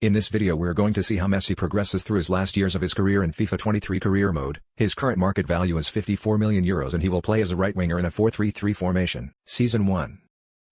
In this video we're going to see how Messi progresses through his last years of his career in FIFA 23 career mode. His current market value is €54 million and he will play as a right winger in a 4-3-3 formation. Season 1.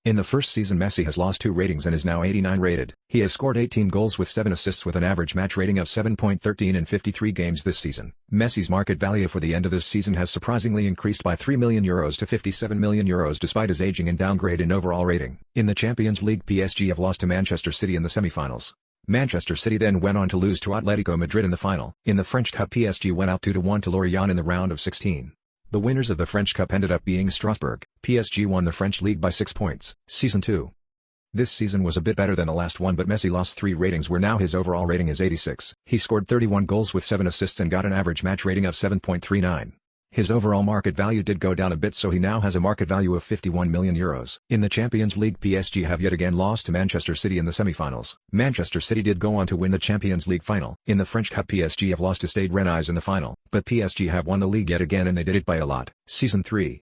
In the first season Messi has lost 2 ratings and is now 89 rated. He has scored 18 goals with 7 assists with an average match rating of 7.13 in 53 games this season. Messi's market value for the end of this season has surprisingly increased by €3 million to €57 million despite his aging and downgrade in overall rating. In the Champions League PSG have lost to Manchester City in the semi-finals. Manchester City then went on to lose to Atletico Madrid in the final. In the French Cup PSG went out 2-1 to Lorient in the round of 16. The winners of the French Cup ended up being Strasbourg. PSG won the French league by 6 points. Season 2. This season was a bit better than the last one but Messi lost 3 ratings where now his overall rating is 86. He scored 31 goals with 7 assists and got an average match rating of 7.39. His overall market value did go down a bit so he now has a market value of €51 million. In the Champions League PSG have yet again lost to Manchester City in the semi-finals. Manchester City did go on to win the Champions League final. In the French Cup PSG have lost to Stade Rennais in the final, but PSG have won the league yet again and they did it by a lot. Season 3.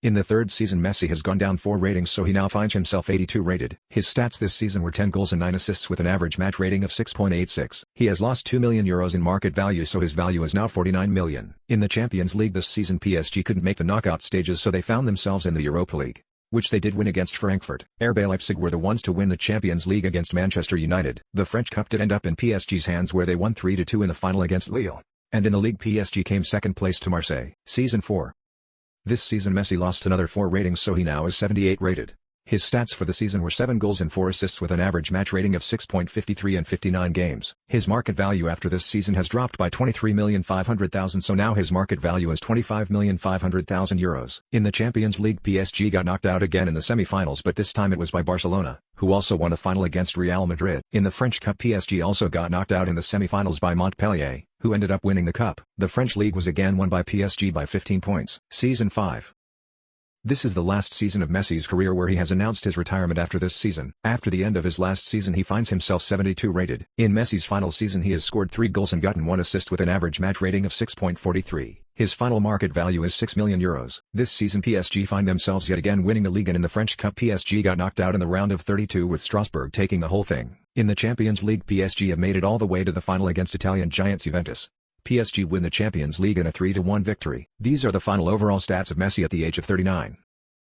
In the third season Messi has gone down 4 ratings so he now finds himself 82 rated. His stats this season were 10 goals and 9 assists with an average match rating of 6.86. He has lost €2 million in market value so his value is now €49 million. In the Champions League this season PSG couldn't make the knockout stages so they found themselves in the Europa League, which they did win against Frankfurt. RB Leipzig were the ones to win the Champions League against Manchester United. The French Cup did end up in PSG's hands where they won 3-2 in the final against Lille. And in the league PSG came second place to Marseille. Season 4. This season Messi lost another 4 ratings so he now is 78 rated. His stats for the season were 7 goals and 4 assists with an average match rating of 6.53 in 59 games. His market value after this season has dropped by €23,500,000 so now his market value is €25,500,000. In the Champions League PSG got knocked out again in the semi-finals but this time it was by Barcelona, who also won the final against Real Madrid. In the French Cup PSG also got knocked out in the semi-finals by Montpellier, who ended up winning the cup. The French league was again won by PSG by 15 points. Season 5. This is the last season of Messi's career where he has announced his retirement after this season. After the end of his last season he finds himself 72 rated. In Messi's final season he has scored 3 goals and gotten 1 assist with an average match rating of 6.43. His final market value is €6 million. This season PSG find themselves yet again winning the league and in the French Cup PSG got knocked out in the round of 32 with Strasbourg taking the whole thing. In the Champions League PSG have made it all the way to the final against Italian giants Juventus. PSG win the Champions League in a 3-1 victory. These are the final overall stats of Messi at the age of 39.